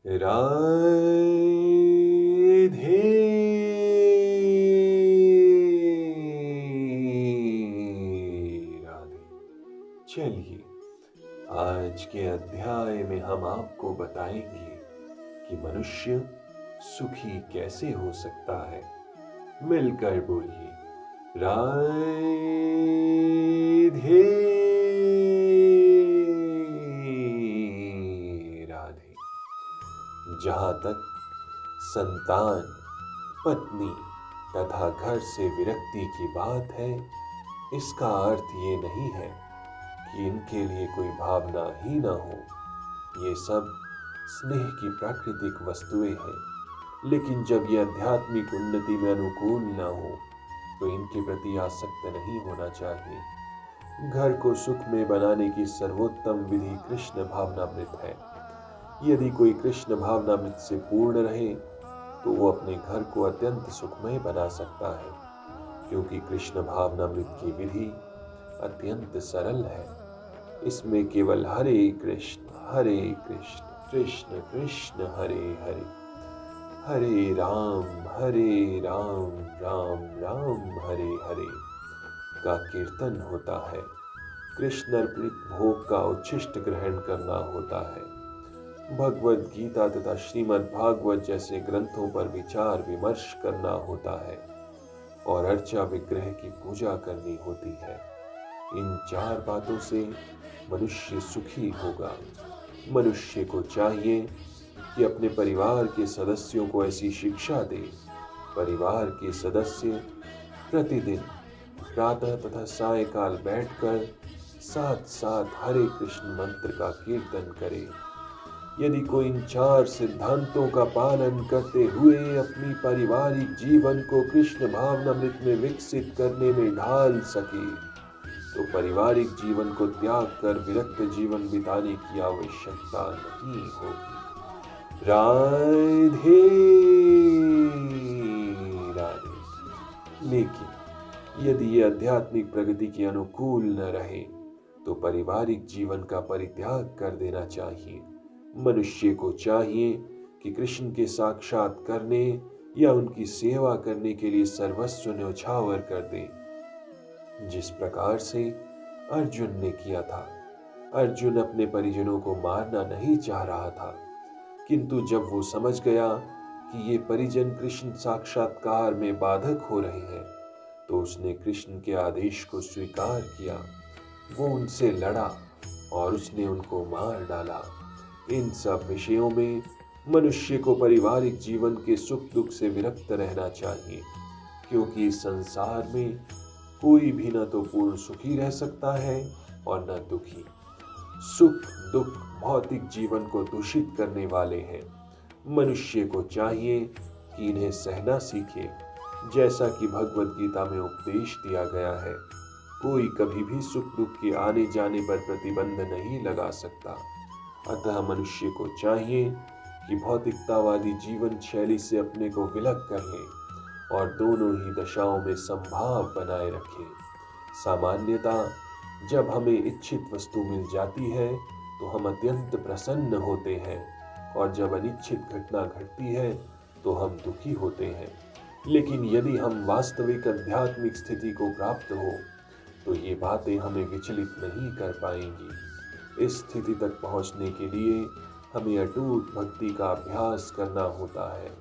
राधे राधे। चलिए, आज के अध्याय में हम आपको बताएंगे कि मनुष्य सुखी कैसे हो सकता है। मिलकर बोलिए, राधे राधे। जहाँ तक संतान, पत्नी तथा घर से विरक्ति की बात है, इसका अर्थ ये नहीं है कि इनके लिए कोई भावना ही ना हो। ये सब स्नेह की प्राकृतिक वस्तुएं हैं, लेकिन जब ये आध्यात्मिक उन्नति में अनुकूल ना हो तो इनके प्रति आसक्त नहीं होना चाहिए। घर को सुखमय बनाने की सर्वोत्तम विधि कृष्ण भावनामृत है। यदि कोई कृष्ण भावनामृत से पूर्ण रहे तो वो अपने घर को अत्यंत सुखमय बना सकता है, क्योंकि कृष्ण भावनामृत की विधि अत्यंत सरल है। इसमें केवल हरे कृष्ण कृष्ण कृष्ण हरे हरे, हरे राम राम राम हरे हरे का कीर्तन होता है। कृष्ण अर्पित भोग का उच्छिष्ट ग्रहण करना होता है। भगवद गीता तथा श्रीमद् भागवत जैसे ग्रंथों पर विचार विमर्श करना होता है और अर्चा विग्रह की पूजा करनी होती है। इन चार बातों से मनुष्य सुखी होगा। मनुष्य को चाहिए कि अपने परिवार के सदस्यों को ऐसी शिक्षा दे। परिवार के सदस्य प्रतिदिन प्रातः तथा सायकाल बैठकर साथ साथ हरे कृष्ण मंत्र का कीर्तन करे। यदि कोई इन चार सिद्धांतों का पालन करते हुए अपनी पारिवारिक जीवन को कृष्ण भावनामृत में विकसित करने में ढाल सके तो पारिवारिक जीवन को त्याग कर विरक्त जीवन बिताने की आवश्यकता नहीं होगी। राधे राधे। लेकिन यदि ये आध्यात्मिक प्रगति के अनुकूल न रहे तो पारिवारिक जीवन का परित्याग कर देना चाहिए। मनुष्य को चाहिए कि कृष्ण के साक्षात करने या उनकी सेवा करने के लिए सर्वस्व न्यौछावर कर दे, जिस प्रकार से अर्जुन ने किया था। अर्जुन अपने परिजनों को मारना नहीं चाह रहा था, किंतु जब वो समझ गया कि ये परिजन कृष्ण साक्षात्कार में बाधक हो रहे हैं तो उसने कृष्ण के आदेश को स्वीकार किया। वो उनसे लड़ा और उसने उनको मार डाला। इन सब विषयों में मनुष्य को पारिवारिक जीवन के सुख दुख से विरक्त रहना चाहिए, क्योंकि इस संसार में कोई भी न तो पूर्ण सुखी रह सकता है और न दुखी। सुख दुख भौतिक जीवन को दूषित करने वाले हैं। मनुष्य को चाहिए कि इन्हें सहना सीखे, जैसा कि भगवद गीता में उपदेश दिया गया है। कोई कभी भी सुख दुख के आने जाने पर प्रतिबंध नहीं लगा सकता। अतः मनुष्य को चाहिए कि भौतिकतावादी जीवन शैली से अपने को विलग कर ले और दोनों ही दशाओं में समभाव बनाए रखे। सामान्यतः जब हमें इच्छित वस्तु मिल जाती है तो हम अत्यंत प्रसन्न होते हैं, और जब अनिच्छित घटना घटती है तो हम दुखी होते हैं। लेकिन यदि हम वास्तविक आध्यात्मिक स्थिति को प्राप्त हो तो ये बातें हमें विचलित नहीं कर पाएंगी। इस स्थिति तक पहुंचने के लिए हमें अटूट भक्ति का अभ्यास करना होता है।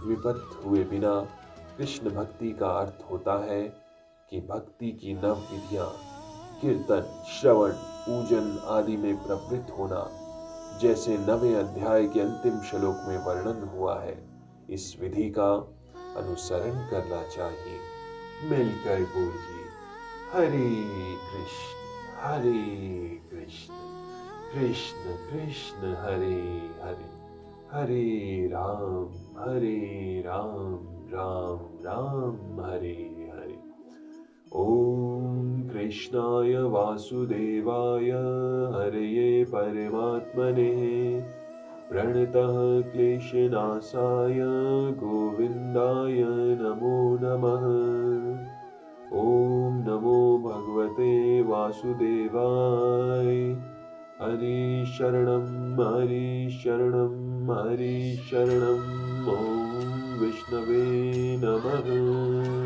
विपत्त हुए बिना कृष्ण भक्ति का अर्थ होता है कि भक्ति की नव विधियां कीर्तन, श्रवण, पूजन आदि में प्रवृत्त होना, जैसे 9वें अध्याय के अंतिम श्लोक में वर्णन हुआ है। इस विधि का अनुसरण करना चाहिए। मिलकर बोलिए, हरे कृष्ण कृष्ण कृष्ण हरे हरे, हरे राम राम राम हरे हरे। ओम कृष्णाय वासुदेवाय हरये परमात्मने प्रणतः क्लेशनाशाय गोविन्दाय नमो नमः। ओम नमो भगवते वासुदेवाय। हरि शरणं हरि शरणम। ओम विष्णवे नमः।